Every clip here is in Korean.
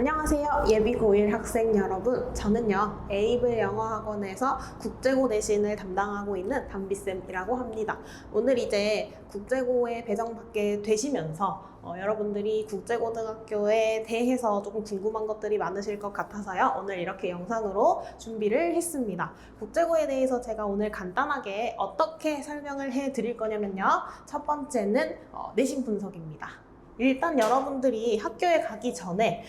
안녕하세요. 예비 고1 학생 여러분. 저는요, 에이블 영어학원에서 국제고 대신을 담당하고 있는 담비쌤이라고 합니다. 오늘 이제 국제고에 배정받게 되시면서 여러분들이 국제고등학교에 대해서 조금 궁금한 것들이 많으실 것 같아서요. 오늘 이렇게 영상으로 준비를 했습니다. 국제고에 대해서 제가 오늘 간단하게 어떻게 설명을 해 드릴 거냐면요. 첫 번째는 내신 분석입니다. 일단 여러분들이 학교에 가기 전에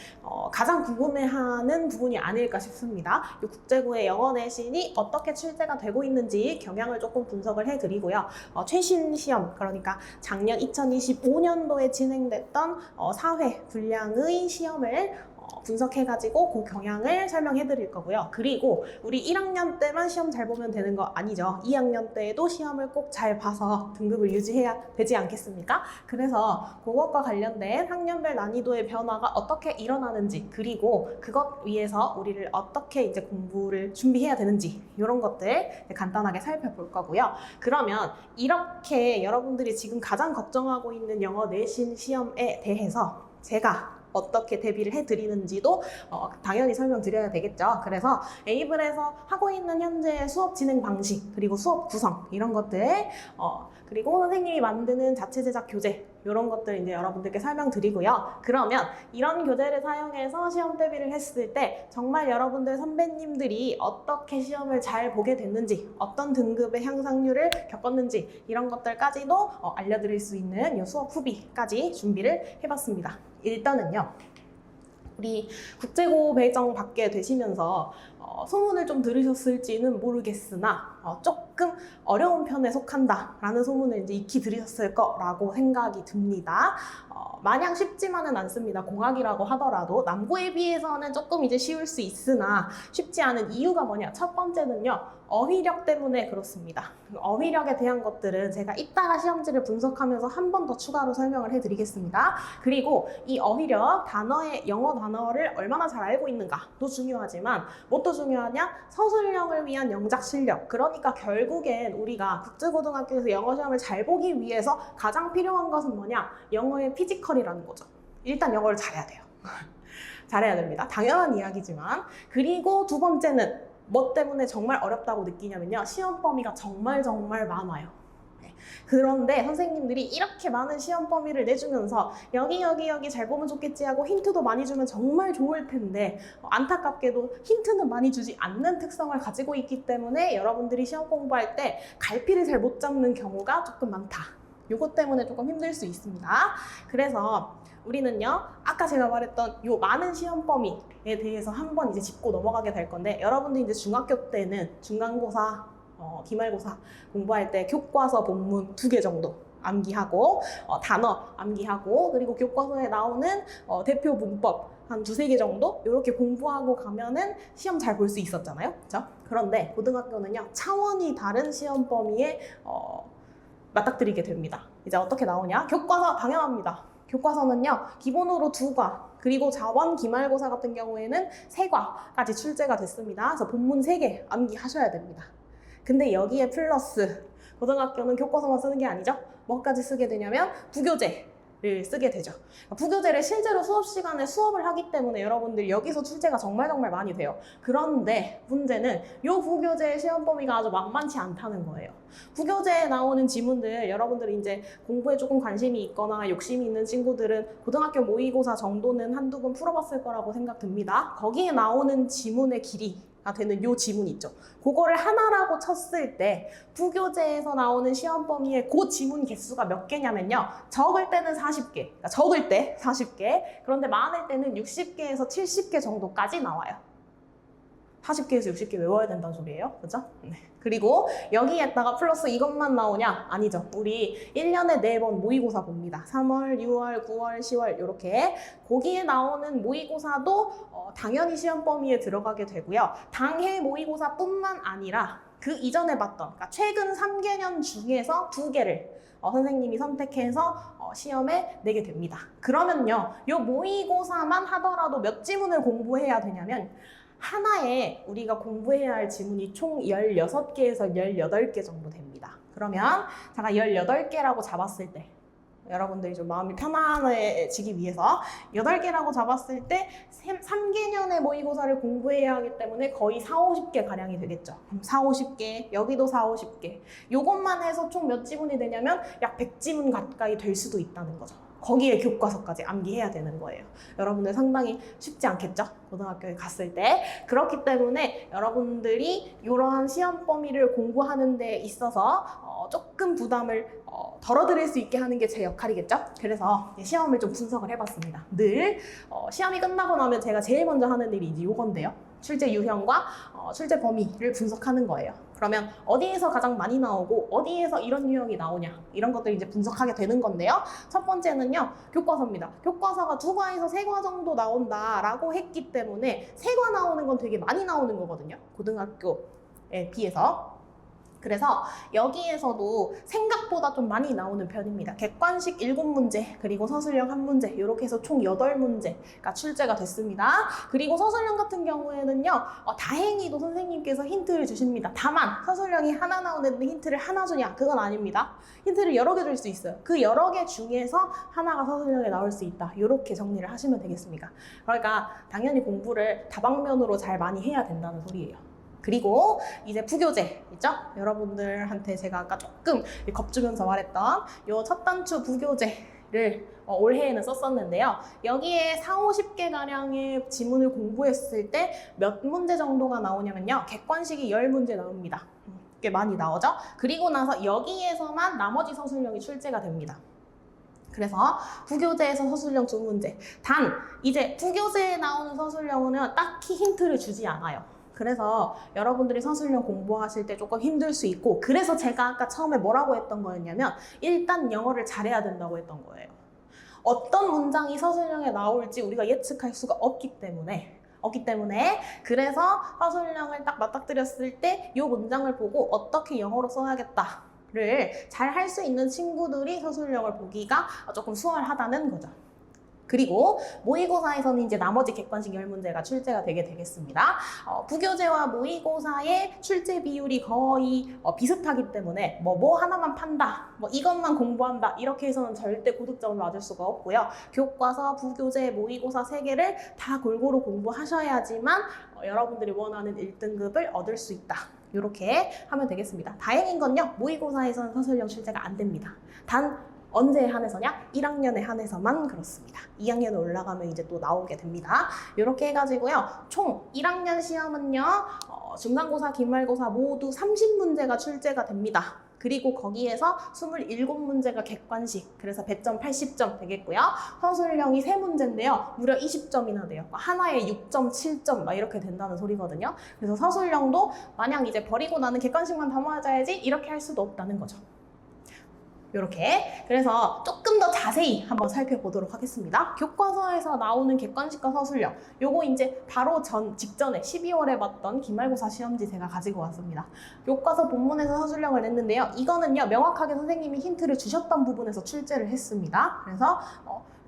가장 궁금해하는 부분이 아닐까 싶습니다. 이 국제고의 영어 내신이 어떻게 출제가 되고 있는지 경향을 조금 분석을 해드리고요. 최신 시험, 그러니까 작년 2025년도에 진행됐던 사회 분량의 시험을 분석해가지고 그 경향을 설명해 드릴 거고요. 그리고 우리 1학년 때만 시험 잘 보면 되는 거 아니죠. 2학년 때에도 시험을 꼭 잘 봐서 등급을 유지해야 되지 않겠습니까? 그래서 그것과 관련된 학년별 난이도의 변화가 어떻게 일어나는지, 그리고 그것 위해서 우리를 어떻게 이제 공부를 준비해야 되는지, 이런 것들 간단하게 살펴볼 거고요. 그러면 이렇게 여러분들이 지금 가장 걱정하고 있는 영어 내신 시험에 대해서 제가 어떻게 대비를 해드리는지도 당연히 설명드려야 되겠죠. 그래서 에이블에서 하고 있는 현재 수업 진행 방식, 그리고 수업 구성, 이런 것들, 그리고 선생님이 만드는 자체 제작 교재, 이런 것들 이제 여러분들께 설명드리고요. 그러면 이런 교재를 사용해서 시험 대비를 했을 때 정말 여러분들 선배님들이 어떻게 시험을 잘 보게 됐는지, 어떤 등급의 향상률을 겪었는지, 이런 것들까지도 알려드릴 수 있는 이 수업 후비까지 준비를 해봤습니다. 일단은요, 우리 국제고 배정 받게 되시면서 소문을 좀 들으셨을지는 모르겠으나 조금 어려운 편에 속한다 라는 소문을 이제 익히 들으셨을 거라고 생각이 듭니다. 마냥 쉽지만은 않습니다. 공학이라고 하더라도 남고에 비해서는 조금 이제 쉬울 수 있으나 쉽지 않은 이유가 뭐냐? 첫 번째는요, 어휘력 때문에 그렇습니다. 어휘력에 대한 것들은 제가 이따가 시험지를 분석하면서 한 번 더 추가로 설명을 해드리겠습니다. 그리고 이 어휘력, 영어 단어를 얼마나 잘 알고 있는가도 중요하지만 무엇도 중요하냐? 서술형을 위한 영작 실력. 그러니까 결국엔 우리가 국제고등학교에서 영어 시험을 잘 보기 위해서 가장 필요한 것은 뭐냐? 영어의 피지컬이라는 거죠. 일단 영어를 잘해야 돼요. 잘해야 됩니다. 당연한 이야기지만. 그리고 두 번째는 뭐 때문에 정말 어렵다고 느끼냐면요, 시험 범위가 정말 많아요. 그런데 선생님들이 이렇게 많은 시험 범위를 내주면서 여기 잘 보면 좋겠지 하고 힌트도 많이 주면 정말 좋을 텐데, 안타깝게도 힌트는 많이 주지 않는 특성을 가지고 있기 때문에 여러분들이 시험 공부할 때 갈피를 잘 못 잡는 경우가 조금 많다. 요것 때문에 조금 힘들 수 있습니다. 그래서 우리는요, 아까 제가 말했던 요 많은 시험 범위에 대해서 한번 이제 짚고 넘어가게 될 건데, 여러분들이 이제 중학교 때는 중간고사, 기말고사 공부할 때 교과서 본문 2개 정도 암기하고, 단어 암기하고, 그리고 교과서에 나오는 대표 문법 한 2-3개 정도 이렇게 공부하고 가면은 시험 잘 볼 수 있었잖아요. 그렇죠? 그런데 고등학교는요, 차원이 다른 시험 범위에 맞닥뜨리게 됩니다. 이제 어떻게 나오냐? 교과서 당연합니다. 교과서는요, 기본으로 2과, 그리고 자원 기말고사 같은 경우에는 3과까지 출제가 됐습니다. 그래서 본문 3개 암기하셔야 됩니다. 근데 여기에 플러스 고등학교는 교과서만 쓰는 게 아니죠. 뭐까지 쓰게 되냐면 부교재를 쓰게 되죠. 부교재를 실제로 수업 시간에 수업을 하기 때문에 여러분들 여기서 출제가 정말 많이 돼요. 그런데 문제는 이 부교재의 시험 범위가 아주 만만치 않다는 거예요. 부교재에 나오는 지문들, 여러분들이 이제 공부에 조금 관심이 있거나 욕심이 있는 친구들은 고등학교 모의고사 정도는 한두 번 풀어봤을 거라고 생각됩니다. 거기에 나오는 지문의 길이가 되는 요 지문 있죠. 그거를 하나라고 쳤을 때 부교재에서 나오는 시험 범위의 그 지문 개수가 몇 개냐면요, 적을 때는 40개, 그러니까 적을 때 40개, 그런데 많을 때는 60개에서 70개 정도까지 나와요. 40개에서 60개 외워야 된다는 소리예요. 그죠? 네. 그리고 여기에다가 플러스 이것만 나오냐? 아니죠. 우리 1년에 4번 모의고사 봅니다. 3월, 6월, 9월, 10월 이렇게. 거기에 나오는 모의고사도 당연히 시험 범위에 들어가게 되고요. 당해 모의고사뿐만 아니라 그 이전에 봤던, 그러니까 최근 3개년 중에서 2개를 선생님이 선택해서 시험에 내게 됩니다. 그러면요, 이 모의고사만 하더라도 몇 지문을 공부해야 되냐면, 하나에 우리가 공부해야 할 지문이 총 16개에서 18개 정도 됩니다. 그러면 제가 18개라고 잡았을 때 여러분들이 좀 마음이 편안해지기 위해서 8개라고 잡았을 때 3개년의 모의고사를 공부해야 하기 때문에 거의 4, 50개 가량이 되겠죠. 그럼 4, 50개, 여기도 4, 50개. 요것만 해서 총 몇 지문이 되냐면 약 100지문 가까이 될 수도 있다는 거죠. 거기에 교과서까지 암기해야 되는 거예요. 여러분들 상당히 쉽지 않겠죠? 고등학교에 갔을 때. 그렇기 때문에 여러분들이 이러한 시험 범위를 공부하는 데 있어서 조금 부담을 덜어드릴 수 있게 하는 게 제 역할이겠죠? 그래서 시험을 좀 분석을 해봤습니다. 늘 시험이 끝나고 나면 제가 제일 먼저 하는 일이 이제 요건데요. 출제 유형과 출제 범위를 분석하는 거예요. 그러면 어디에서 가장 많이 나오고 어디에서 이런 유형이 나오냐 이런 것들 이제 분석하게 되는 건데요. 첫 번째는요. 교과서입니다. 교과서가 2과에서 3과 정도 나온다라고 했기 때문에 3과 나오는 건 되게 많이 나오는 거거든요. 고등학교에 비해서. 그래서 여기에서도 생각보다 좀 많이 나오는 편입니다. 객관식 7문제, 그리고 서술형 1문제, 이렇게 해서 총 8문제가 출제가 됐습니다. 그리고 서술형 같은 경우에는요, 다행히도 선생님께서 힌트를 주십니다. 다만 서술형이 하나 나오는데 힌트를 하나 주냐? 그건 아닙니다. 힌트를 여러 개 줄 수 있어요. 그 여러 개 중에서 하나가 서술형에 나올 수 있다. 이렇게 정리를 하시면 되겠습니다. 그러니까 당연히 공부를 다방면으로 잘 많이 해야 된다는 소리예요. 그리고 이제 부교재 있죠? 여러분들한테 제가 아까 조금 겁주면서 말했던 요 첫 단추 부교재를 올해에는 썼었는데요. 여기에 4, 50개 가량의 지문을 공부했을 때 몇 문제 정도가 나오냐면요. 객관식이 10문제 나옵니다. 꽤 많이 나오죠? 그리고 나서 여기에서만 나머지 서술형이 출제가 됩니다. 그래서 부교재에서 서술형 2문제. 단 이제 부교재에 나오는 서술형은 딱히 힌트를 주지 않아요. 그래서 여러분들이 서술형 공부하실 때 조금 힘들 수 있고, 그래서 제가 아까 처음에 뭐라고 했던 거였냐면 일단 영어를 잘해야 된다고 했던 거예요. 어떤 문장이 서술형에 나올지 우리가 예측할 수가 없기 때문에 그래서 서술형을 딱 맞닥뜨렸을 때 이 문장을 보고 어떻게 영어로 써야겠다를 잘 할 수 있는 친구들이 서술형을 보기가 조금 수월하다는 거죠. 그리고 모의고사에서는 이제 나머지 객관식 10문제가 출제가 되게 되겠습니다. 부교재와 모의고사의 출제 비율이 거의 비슷하기 때문에 뭐 하나만 판다, 뭐 이것만 공부한다 이렇게 해서는 절대 고득점을 맞을 수가 없고요. 교과서, 부교재, 모의고사 3개를 다 골고루 공부하셔야지만 여러분들이 원하는 1등급을 얻을 수 있다. 이렇게 하면 되겠습니다. 다행인 건요. 모의고사에서는 서술형 출제가 안 됩니다. 단 언제에 한해서냐? 1학년에 한해서만 그렇습니다. 2학년에 올라가면 이제 또 나오게 됩니다. 이렇게 해가지고요. 총 1학년 시험은요. 중간고사, 기말고사 모두 30문제가 출제가 됩니다. 그리고 거기에서 27문제가 객관식, 그래서 100점, 80점 되겠고요. 서술형이 3문제인데요. 무려 20점이나 돼요. 하나에 6점, 7점 막 이렇게 된다는 소리거든요. 그래서 서술형도 마냥 이제 버리고 나는 객관식만 다 맞아야지 이렇게 할 수도 없다는 거죠. 이렇게 그래서 조금 더 자세히 한번 살펴보도록 하겠습니다. 교과서에서 나오는 객관식과 서술형 요거 이제 바로 직전에 12월에 봤던 기말고사 시험지 제가 가지고 왔습니다. 교과서 본문에서 서술형을 냈는데요. 이거는요 명확하게 선생님이 힌트를 주셨던 부분에서 출제를 했습니다. 그래서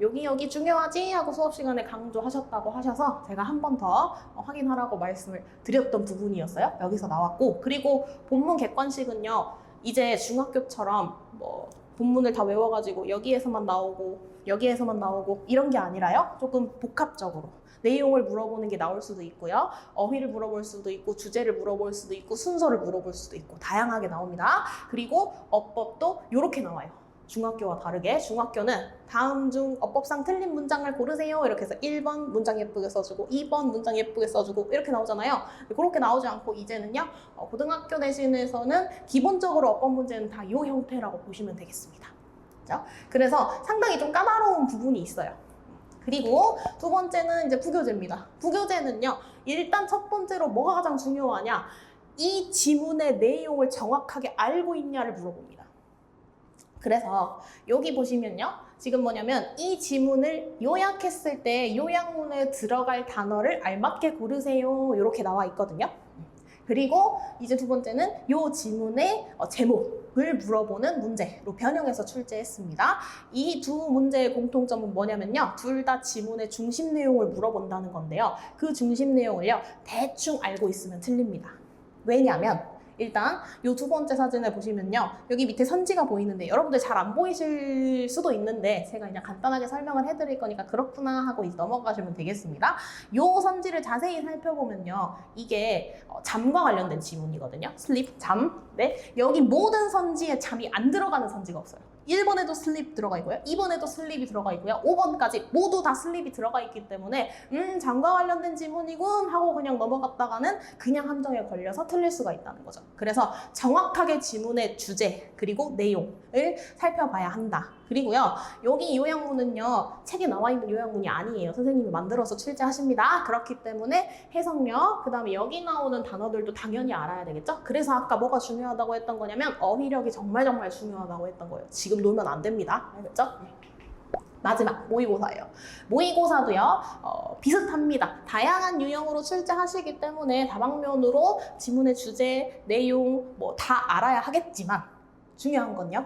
여기 중요하지 하고 수업 시간에 강조하셨다고 하셔서 제가 한 번 더 확인하라고 말씀을 드렸던 부분이었어요. 여기서 나왔고, 그리고 본문 객관식은요 이제 중학교처럼 뭐 본문을 다 외워가지고 여기에서만 나오고 이런 게 아니라요. 조금 복합적으로 내용을 물어보는 게 나올 수도 있고요. 어휘를 물어볼 수도 있고 주제를 물어볼 수도 있고 순서를 물어볼 수도 있고 다양하게 나옵니다. 그리고 어법도 이렇게 나와요. 중학교와 다르게 중학교는 다음 중 어법상 틀린 문장을 고르세요 이렇게 해서 1번 문장 예쁘게 써주고 2번 문장 예쁘게 써주고 이렇게 나오잖아요. 그렇게 나오지 않고 이제는요 고등학교 대신에서는 기본적으로 어법 문제는 다 이 형태라고 보시면 되겠습니다. 그렇죠? 그래서 상당히 좀 까다로운 부분이 있어요. 그리고 두 번째는 이제 부교재입니다. 부교재는요 일단 첫 번째로 뭐가 가장 중요하냐, 이 지문의 내용을 정확하게 알고 있냐를 물어봅니다. 그래서 여기 보시면요. 지금 뭐냐면 이 지문을 요약했을 때 요약문에 들어갈 단어를 알맞게 고르세요. 이렇게 나와 있거든요. 그리고 이제 두 번째는 이 지문의 제목을 물어보는 문제로 변형해서 출제했습니다. 이 두 문제의 공통점은 뭐냐면요. 둘 다 지문의 중심 내용을 물어본다는 건데요. 그 중심 내용을요. 대충 알고 있으면 틀립니다. 왜냐하면 일단 이 두 번째 사진을 보시면요. 여기 밑에 선지가 보이는데 여러분들 잘 안 보이실 수도 있는데 제가 그냥 간단하게 설명을 해드릴 거니까 그렇구나 하고 이제 넘어가시면 되겠습니다. 이 선지를 자세히 살펴보면요. 이게 잠과 관련된 지문이거든요. 슬립, 잠. 네. 여기 모든 선지에 잠이 안 들어가는 선지가 없어요. 1번에도 슬립 들어가 있고요. 2번에도 슬립이 들어가 있고요. 5번까지 모두 다 슬립이 들어가 있기 때문에 잠과 관련된 지문이군 하고 그냥 넘어갔다가는 그냥 함정에 걸려서 틀릴 수가 있다는 거죠. 그래서 정확하게 지문의 주제 그리고 내용을 살펴봐야 한다. 그리고요. 여기 요약문은요. 책에 나와 있는 요약문이 아니에요. 선생님이 만들어서 출제하십니다. 그렇기 때문에 해석력, 그 다음에 여기 나오는 단어들도 당연히 알아야 되겠죠? 그래서 아까 뭐가 중요하다고 했던 거냐면 어휘력이 정말 중요하다고 했던 거예요. 지금 놀면 안 됩니다. 알겠죠? 마지막 모의고사예요. 모의고사도요. 비슷합니다. 다양한 유형으로 출제하시기 때문에 다방면으로 지문의 주제, 내용 뭐 다 알아야 하겠지만 중요한 건요.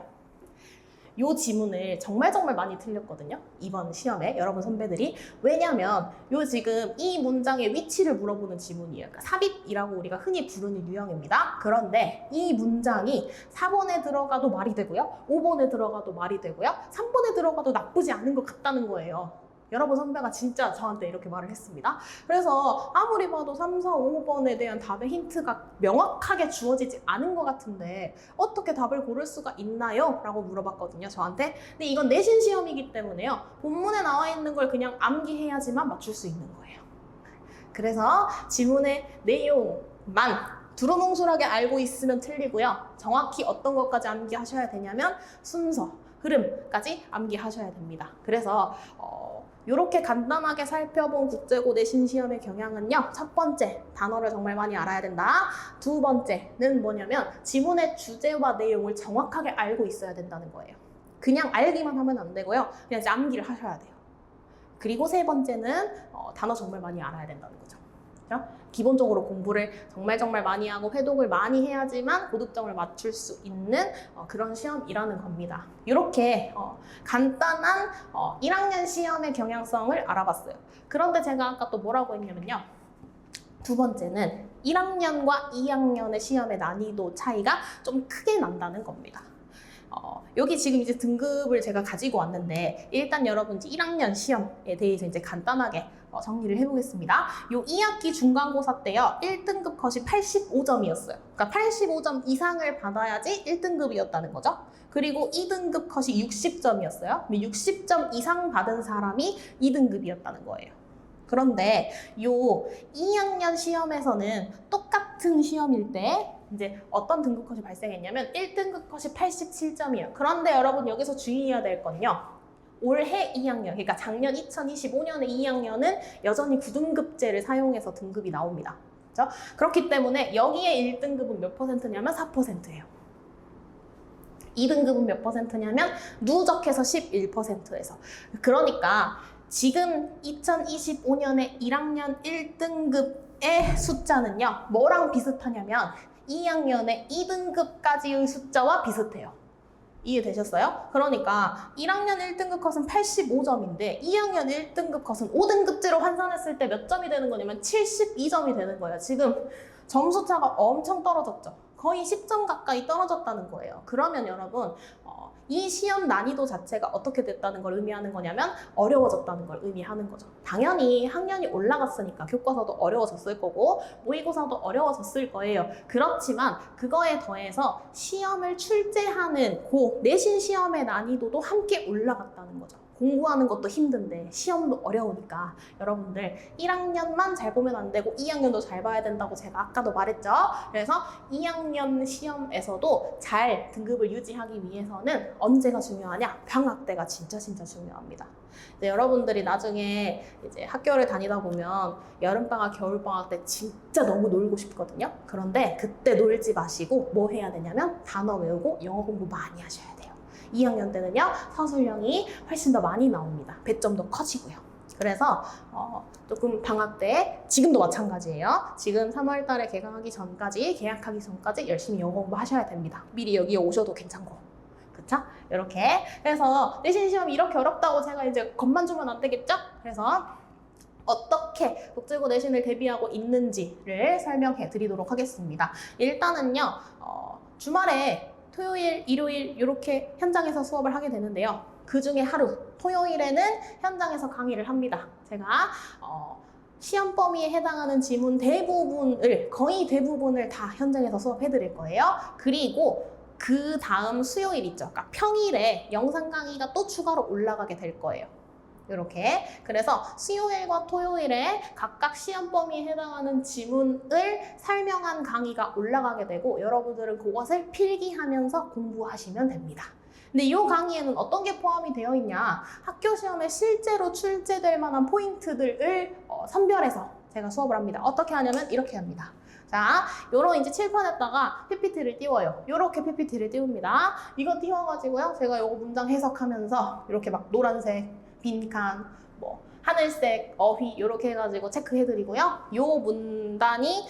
요 지문을 정말 많이 틀렸거든요. 이번 시험에 여러분 선배들이. 왜냐면 요 지금 이 문장의 위치를 물어보는 지문이에요. 그러니까 삽입이라고 우리가 흔히 부르는 유형입니다. 그런데 이 문장이 4번에 들어가도 말이 되고요. 5번에 들어가도 말이 되고요. 3번에 들어가도 나쁘지 않은 것 같다는 거예요. 여러분 선배가 진짜 저한테 이렇게 말을 했습니다. 그래서 아무리 봐도 3, 4, 5번에 대한 답의 힌트가 명확하게 주어지지 않은 것 같은데 어떻게 답을 고를 수가 있나요? 라고 물어봤거든요, 저한테. 근데 이건 내신 시험이기 때문에요. 본문에 나와 있는 걸 그냥 암기해야지만 맞출 수 있는 거예요. 그래서 지문의 내용만 두루뭉술하게 알고 있으면 틀리고요. 정확히 어떤 것까지 암기하셔야 되냐면 순서, 흐름까지 암기하셔야 됩니다. 그래서 이렇게 간단하게 살펴본 국제고 내신 시험의 경향은요. 첫 번째, 단어를 정말 많이 알아야 된다. 두 번째는 뭐냐면 지문의 주제와 내용을 정확하게 알고 있어야 된다는 거예요. 그냥 알기만 하면 안 되고요. 그냥 암기를 하셔야 돼요. 그리고 세 번째는 단어 정말 많이 알아야 된다는 거죠. 기본적으로 공부를 정말 많이 하고 회독을 많이 해야지만 고득점을 맞출 수 있는 그런 시험이라는 겁니다. 이렇게 간단한 1학년 시험의 경향성을 알아봤어요. 그런데 제가 아까 또 뭐라고 했냐면요. 두 번째는 1학년과 2학년의 시험의 난이도 차이가 좀 크게 난다는 겁니다. 여기 지금 이제 등급을 제가 가지고 왔는데 일단 여러분 이제 1학년 시험에 대해서 이제 간단하게 정리를 해보겠습니다. 요 2학기 중간고사 때요. 1등급 컷이 85점이었어요. 그러니까 85점 이상을 받아야지 1등급이었다는 거죠. 그리고 2등급 컷이 60점이었어요. 60점 이상 받은 사람이 2등급이었다는 거예요. 그런데 요 2학년 시험에서는 똑같은 시험일 때 이제 어떤 등급 컷이 발생했냐면 1등급 컷이 87점이에요. 그런데 여러분 여기서 주의해야 될 건요. 올해 2학년, 그러니까 작년 2025년에 2학년은 여전히 9등급제를 사용해서 등급이 나옵니다. 그렇죠? 그렇기 때문에 여기에 1등급은 몇 퍼센트냐면 4%예요. 2등급은 몇 퍼센트냐면 누적해서 11%에서. 그러니까 지금 2025년에 1학년 1등급의 숫자는요. 뭐랑 비슷하냐면 2학년의 2등급까지의 숫자와 비슷해요. 이해되셨어요? 그러니까 1학년 1등급 컷은 85점인데 2학년 1등급 컷은 5등급제로 환산했을 때 몇 점이 되는 거냐면 72점이 되는 거예요. 지금 점수 차가 엄청 떨어졌죠. 거의 10점 가까이 떨어졌다는 거예요. 그러면 여러분 이 시험 난이도 자체가 어떻게 됐다는 걸 의미하는 거냐면 어려워졌다는 걸 의미하는 거죠. 당연히 학년이 올라갔으니까 교과서도 어려워졌을 거고 모의고사도 어려워졌을 거예요. 그렇지만 그거에 더해서 시험을 출제하는 내신 시험의 난이도도 함께 올라갔다는 거죠. 공부하는 것도 힘든데 시험도 어려우니까 여러분들 1학년만 잘 보면 안 되고 2학년도 잘 봐야 된다고 제가 아까도 말했죠. 그래서 2학년 시험에서도 잘 등급을 유지하기 위해서는 언제가 중요하냐? 방학 때가 진짜 중요합니다. 여러분들이 나중에 이제 학교를 다니다 보면 여름방학, 겨울방학 때 진짜 너무 놀고 싶거든요. 그런데 그때 놀지 마시고 뭐 해야 되냐면 단어 외우고 영어 공부 많이 하셔야 돼요. 2학년 때는요 서술형이 훨씬 더 많이 나옵니다. 배점도 커지고요. 그래서 조금 방학 때 지금도 마찬가지예요. 지금 3월 달에 개강하기 전까지 계약하기 전까지 열심히 영어 공부 하셔야 됩니다. 미리 여기에 오셔도 괜찮고. 그쵸? 이렇게. 그래서 내신 시험이 이렇게 어렵다고 제가 이제 겁만 주면 안 되겠죠? 그래서 어떻게 국제고 내신을 대비하고 있는지를 설명해 드리도록 하겠습니다. 일단은요, 주말에 토요일, 일요일 이렇게 현장에서 수업을 하게 되는데요. 그 중에 하루, 토요일에는 현장에서 강의를 합니다. 제가 시험 범위에 해당하는 지문 거의 대부분을 다 현장에서 수업해 드릴 거예요. 그리고 그 다음 수요일 있죠. 그러니까 평일에 영상 강의가 또 추가로 올라가게 될 거예요. 이렇게. 그래서 수요일과 토요일에 각각 시험 범위에 해당하는 지문을 설명한 강의가 올라가게 되고 여러분들은 그것을 필기하면서 공부하시면 됩니다. 근데 이 강의에는 어떤 게 포함이 되어 있냐? 학교 시험에 실제로 출제될 만한 포인트들을 선별해서 제가 수업을 합니다. 어떻게 하냐면 이렇게 합니다. 자, 요런 이제 칠판에다가 PPT를 띄워요. 요렇게 PPT를 띄웁니다. 이거 띄워가지고요. 제가 요거 문장 해석하면서 이렇게 막 노란색, 빈칸, 뭐 하늘색, 어휘 이렇게 해가지고 체크해드리고요. 요 문단이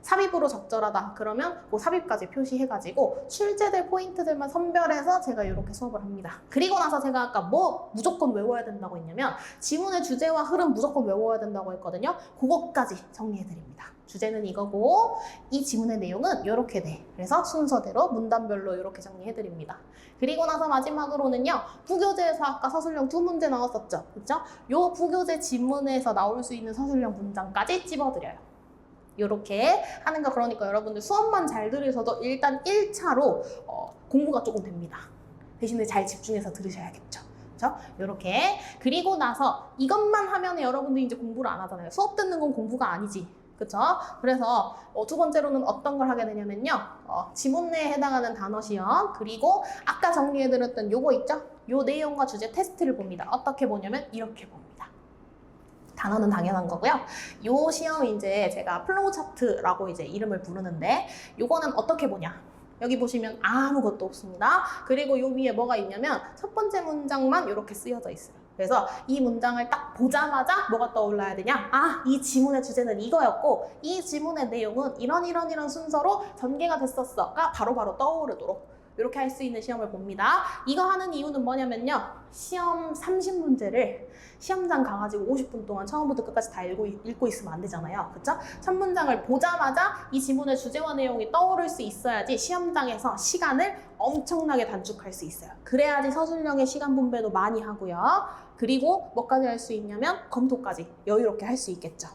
삽입으로 적절하다 그러면 그 삽입까지 표시해가지고 출제될 포인트들만 선별해서 제가 이렇게 수업을 합니다. 그리고 나서 제가 아까 뭐 무조건 외워야 된다고 했냐면 지문의 주제와 흐름 무조건 외워야 된다고 했거든요. 그것까지 정리해드립니다. 주제는 이거고 이 지문의 내용은 이렇게 돼. 그래서 순서대로 문단별로 이렇게 정리해드립니다. 그리고 나서 마지막으로는요. 부교재에서 아까 서술형 2문제 나왔었죠. 그렇죠? 요 부교재 지문에서 나올 수 있는 서술형 문장까지 찝어드려요. 이렇게 하는 거. 그러니까 여러분들 수업만 잘 들으셔도 일단 1차로 공부가 조금 됩니다. 대신에 잘 집중해서 들으셔야겠죠. 그렇죠? 이렇게. 그리고 나서 이것만 하면 여러분들이 이제 공부를 안 하잖아요. 수업 듣는 건 공부가 아니지. 그쵸? 그래서 두 번째로는 어떤 걸 하게 되냐면요. 지문 내에 해당하는 단어 시험, 그리고 아까 정리해드렸던 요거 있죠? 요 내용과 주제 테스트를 봅니다. 어떻게 보냐면 이렇게 봅니다. 단어는 당연한 거고요. 요 시험이 이제 제가 플로우 차트라고 이제 이름을 부르는데 요거는 어떻게 보냐? 여기 보시면 아무것도 없습니다. 그리고 요 위에 뭐가 있냐면 첫 번째 문장만 이렇게 쓰여져 있어요. 그래서 이 문장을 딱 보자마자 뭐가 떠올라야 되냐? 아, 이 지문의 주제는 이거였고 이 지문의 내용은 이런 순서로 전개가 됐었어가 바로바로 떠오르도록 이렇게 할 수 있는 시험을 봅니다. 이거 하는 이유는 뭐냐면요. 시험 30문제를 시험장 가가지고 50분 동안 처음부터 끝까지 다 읽고 있으면 안 되잖아요. 그쵸? 첫 문장을 보자마자 이 지문의 주제와 내용이 떠오를 수 있어야지 시험장에서 시간을 엄청나게 단축할 수 있어요. 그래야지 서술형의 시간 분배도 많이 하고요. 그리고 뭐까지 할 수 있냐면 검토까지 여유롭게 할 수 있겠죠.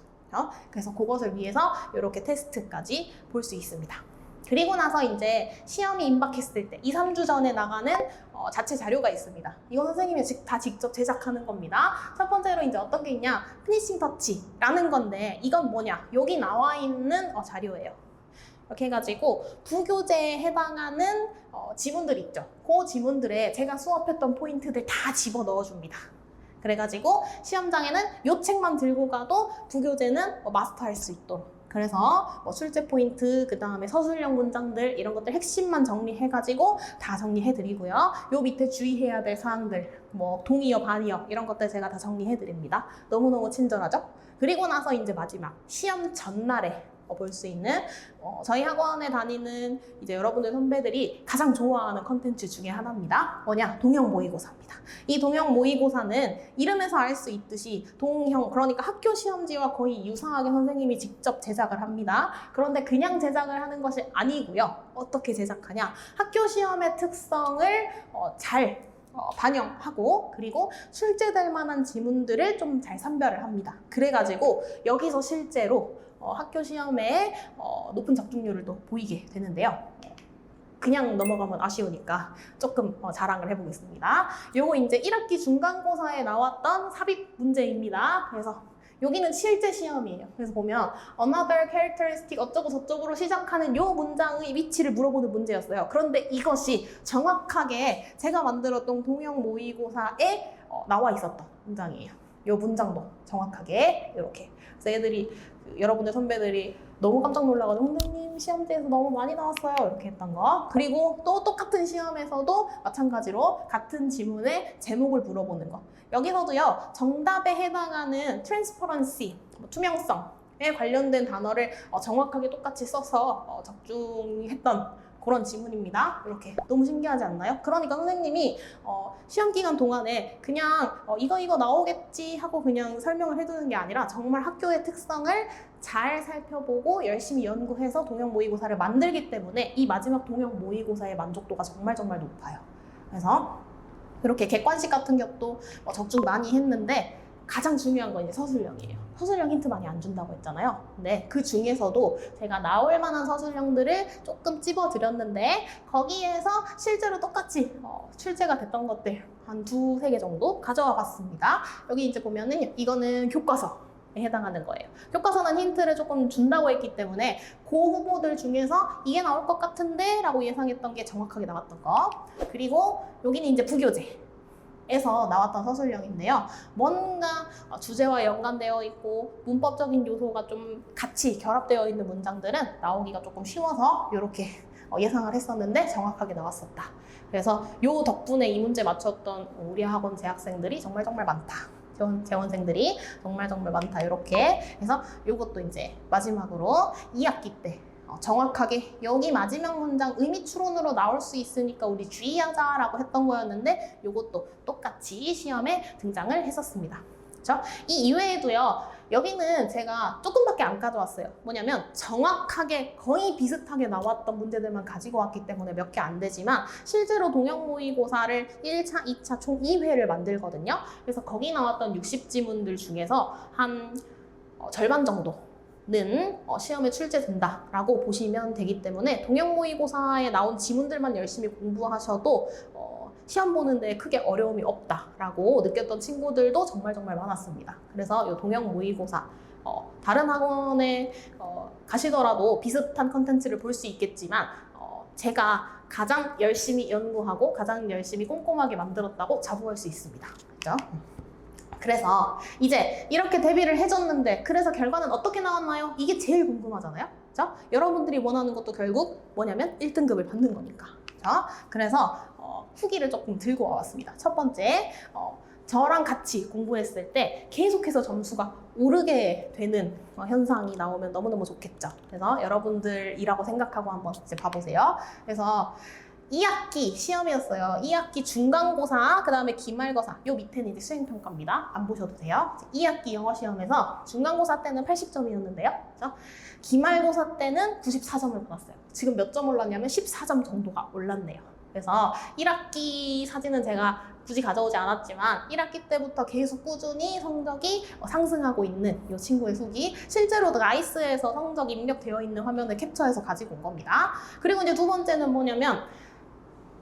그래서 그것을 위해서 이렇게 테스트까지 볼 수 있습니다. 그리고 나서 이제 시험이 임박했을 때 2, 3주 전에 나가는 자체 자료가 있습니다. 이거 선생님이 다 직접 제작하는 겁니다. 첫 번째로 이제 어떤 게 있냐? 피니싱 터치라는 건데 이건 뭐냐? 여기 나와 있는 자료예요. 이렇게 해가지고 부교재에 해당하는 지문들 있죠. 그 지문들에 제가 수업했던 포인트들 다 집어 넣어줍니다. 그래가지고 시험장에는 요 책만 들고 가도 부교재는 마스터할 수 있도록. 그래서 출제 포인트, 그 다음에 서술형 문장들 이런 것들 핵심만 정리해가지고 다 정리해드리고요. 요 밑에 주의해야 될 사항들, 뭐 동의어, 반의어 이런 것들 제가 다 정리해드립니다. 너무너무 친절하죠? 그리고 나서 이제 마지막 시험 전날에 볼 수 있는 저희 학원에 다니는 이제 여러분들 선배들이 가장 좋아하는 컨텐츠 중에 하나입니다. 뭐냐? 동형 모의고사입니다. 이 동형 모의고사는 이름에서 알 수 있듯이 동형, 그러니까 학교 시험지와 거의 유사하게 선생님이 직접 제작을 합니다. 그런데 그냥 제작을 하는 것이 아니고요. 어떻게 제작하냐? 학교 시험의 특성을 잘 반영하고 그리고 출제될 만한 지문들을 좀 잘 선별을 합니다. 그래가지고 여기서 실제로 학교 시험에 높은 적중률을 또 보이게 되는데요. 그냥 넘어가면 아쉬우니까 조금 자랑을 해보겠습니다. 요거 이제 1학기 중간고사에 나왔던 삽입 문제입니다. 그래서 여기는 실제 시험이에요. 그래서 보면 another characteristic 어쩌고 저쩌고로 시작하는 요 문장의 위치를 물어보는 문제였어요. 그런데 이것이 정확하게 제가 만들었던 동형 모의고사에 나와 있었던 문장이에요. 요 문장도 정확하게 이렇게. 그래서 애들이 여러분들 선배들이 너무 깜짝 놀라가지고 선생님 시험지에서 너무 많이 나왔어요 이렇게 했던 거. 그리고 또 똑같은 시험에서도 마찬가지로 같은 지문의 제목을 물어보는 거. 여기서도요 정답에 해당하는 transparency, 투명성에 관련된 단어를 정확하게 똑같이 써서 적중했던 그런 지문입니다. 이렇게 너무 신기하지 않나요? 그러니까 선생님이 시험 기간 동안에 그냥 이거 나오겠지 하고 그냥 설명을 해두는 게 아니라 정말 학교의 특성을 잘 살펴보고 열심히 연구해서 동형 모의고사를 만들기 때문에 이 마지막 동형 모의고사의 만족도가 정말 높아요. 그래서 이렇게 객관식 같은 것도 적중 많이 했는데 가장 중요한 건 이제 서술형이에요. 서술형 힌트 많이 안 준다고 했잖아요. 근데 그 중에서도 제가 나올 만한 서술형들을 조금 찝어드렸는데 거기에서 실제로 똑같이 출제가 됐던 것들 한 2-3개 정도 가져와 봤습니다. 여기 이제 보면은 이거는 교과서에 해당하는 거예요. 교과서는 힌트를 조금 준다고 했기 때문에 그 후보들 중에서 이게 나올 것 같은데 라고 예상했던 게 정확하게 나왔던 거. 그리고 여기는 이제 부교재 에서 나왔던 서술형인데요. 뭔가 주제와 연관되어 있고 문법적인 요소가 좀 같이 결합되어 있는 문장들은 나오기가 조금 쉬워서 이렇게 예상을 했었는데 정확하게 나왔었다. 그래서 요 덕분에 이 문제 맞췄던 우리 학원 재학생들이 정말 많다. 재원생들이 정말 많다. 이렇게 해서 이것도 이제 마지막으로 2학기 때 정확하게 여기 마지막 문장 의미 추론으로 나올 수 있으니까 우리 주의하자라고 했던 거였는데 이것도 똑같이 시험에 등장을 했었습니다. 그렇죠? 이 이외에도요. 여기는 제가 조금밖에 안 가져왔어요. 뭐냐면 정확하게 거의 비슷하게 나왔던 문제들만 가지고 왔기 때문에 몇 개 안 되지만 실제로 동형 모의고사를 1차, 2차 총 2회를 만들거든요. 그래서 거기 나왔던 60지문들 중에서 한 절반 정도 는 시험에 출제된다라고 보시면 되기 때문에 동형 모의고사에 나온 지문들만 열심히 공부하셔도 시험 보는데 크게 어려움이 없다라고 느꼈던 친구들도 정말 많았습니다. 그래서 이 동형 모의고사 다른 학원에 가시더라도 비슷한 컨텐츠를 볼 수 있겠지만 제가 가장 열심히 연구하고 가장 열심히 꼼꼼하게 만들었다고 자부할 수 있습니다. 그렇죠? 그래서 이제 이렇게 대비를 해줬는데 그래서 결과는 어떻게 나왔나요? 이게 제일 궁금하잖아요. 그렇죠? 여러분들이 원하는 것도 결국 뭐냐면 1등급을 받는 거니까. 그렇죠? 그래서 후기를 조금 들고 와봤습니다. 첫 번째, 저랑 같이 공부했을 때 계속해서 점수가 오르게 되는 현상이 나오면 너무너무 좋겠죠. 그래서 여러분들이라고 생각하고 한번 이제 봐보세요. 그래서 2학기 시험이었어요. 2학기 중간고사, 그 다음에 기말고사. 요 밑에는 이제 수행평가입니다. 안 보셔도 돼요. 2학기 영어 시험에서 중간고사 때는 80점이었는데요. 그렇죠? 기말고사 때는 94점을 받았어요. 지금 몇 점 올랐냐면 14점 정도가 올랐네요. 그래서 1학기 사진은 제가 굳이 가져오지 않았지만 1학기 때부터 계속 꾸준히 성적이 상승하고 있는 이 친구의 후기, 실제로 나이스에서 성적 입력되어 있는 화면을 캡처해서 가지고 온 겁니다. 그리고 이제 두 번째는 뭐냐면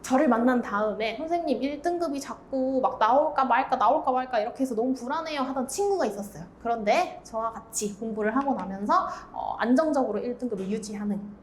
저를 만난 다음에 선생님 1등급이 자꾸 막 나올까 말까 이렇게 해서 너무 불안해요 하던 친구가 있었어요. 그런데 저와 같이 공부를 하고 나면서 안정적으로 1등급을 유지하는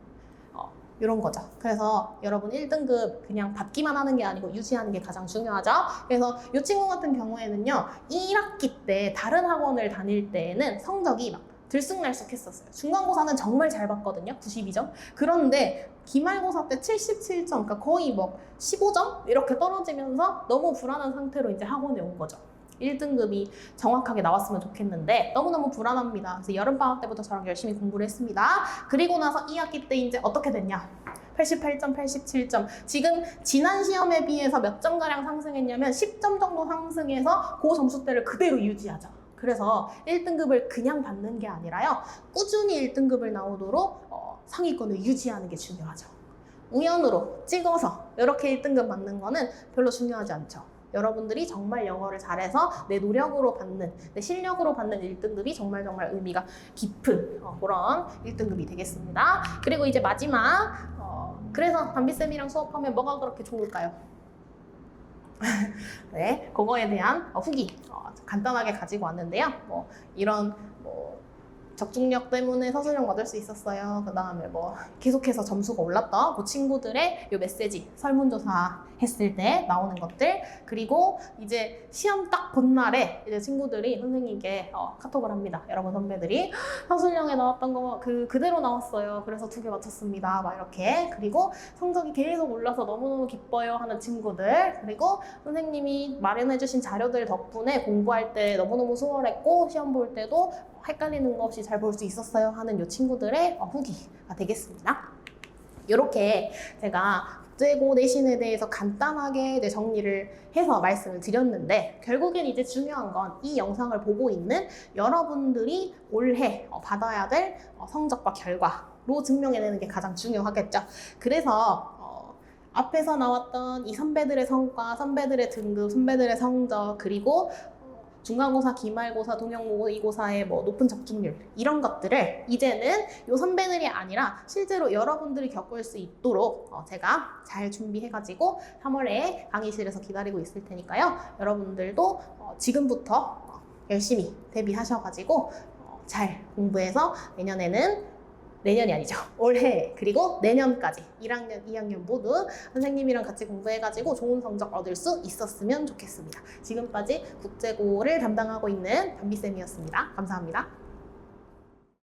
이런 거죠. 그래서 여러분 1등급 그냥 받기만 하는 게 아니고 유지하는 게 가장 중요하죠. 그래서 이 친구 같은 경우에는요. 1학기 때 다른 학원을 다닐 때에는 성적이 막 들쑥날쑥 했었어요. 중간고사는 정말 잘 봤거든요. 92점. 그런데 기말고사 때 77점, 그러니까 거의 뭐 15점? 이렇게 떨어지면서 너무 불안한 상태로 이제 학원에 온 거죠. 1등급이 정확하게 나왔으면 좋겠는데 너무너무 불안합니다. 그래서 여름방학 때부터 저랑 열심히 공부를 했습니다. 그리고 나서 2학기 때 이제 어떻게 됐냐? 88점, 87점. 지금 지난 시험에 비해서 몇 점가량 상승했냐면 10점 정도 상승해서 그 점수대를 그대로 유지하죠. 그래서 1등급을 그냥 받는 게 아니라요. 꾸준히 1등급을 나오도록 상위권을 유지하는 게 중요하죠. 우연으로 찍어서 이렇게 1등급 받는 거는 별로 중요하지 않죠. 여러분들이 정말 영어를 잘해서 내 노력으로 받는, 내 실력으로 받는 1등급이 정말 의미가 깊은 그런 1등급이 되겠습니다. 그리고 이제 마지막, 그래서 담비쌤이랑 수업하면 뭐가 그렇게 좋을까요? 네, 그거에 대한 후기 간단하게 가지고 왔는데요. 뭐 이런 적중력 때문에 서술형 받을 수 있었어요. 그 다음에 뭐 계속해서 점수가 올랐던 그 친구들의 요 메시지, 설문조사 했을 때 나오는 것들, 그리고 이제 시험 딱 본날에 이제 친구들이 선생님께 카톡을 합니다. 여러분 선배들이 서술형에 나왔던 거 그대로 나왔어요. 그래서 2개 맞췄습니다. 막 이렇게. 그리고 성적이 계속 올라서 너무너무 기뻐요 하는 친구들, 그리고 선생님이 마련해주신 자료들 덕분에 공부할 때 너무너무 수월했고 시험 볼 때도 헷갈리는 거 없이 잘 볼 수 있었어요 하는 이 친구들의 후기가 되겠습니다. 이렇게 제가 국제고 내신에 대해서 간단하게 정리를 해서 말씀을 드렸는데 결국엔 이제 중요한 건 이 영상을 보고 있는 여러분들이 올해 받아야 될 성적과 결과로 증명해내는 게 가장 중요하겠죠. 그래서 앞에서 나왔던 이 선배들의 성과, 선배들의 등급, 선배들의 성적, 그리고 중간고사, 기말고사, 동영모의고사의 높은 적중률 이런 것들을 이제는 요 선배들이 아니라 실제로 여러분들이 겪을 수 있도록 제가 잘 준비해가지고 3월에 강의실에서 기다리고 있을 테니까요. 여러분들도 지금부터 열심히 대비하셔가지고 잘 공부해서 내년이 아니죠. 올해 그리고 내년까지 1학년, 2학년 모두 선생님이랑 같이 공부해가지고 좋은 성적 얻을 수 있었으면 좋겠습니다. 지금까지 국제고를 담당하고 있는 담비쌤이었습니다. 감사합니다.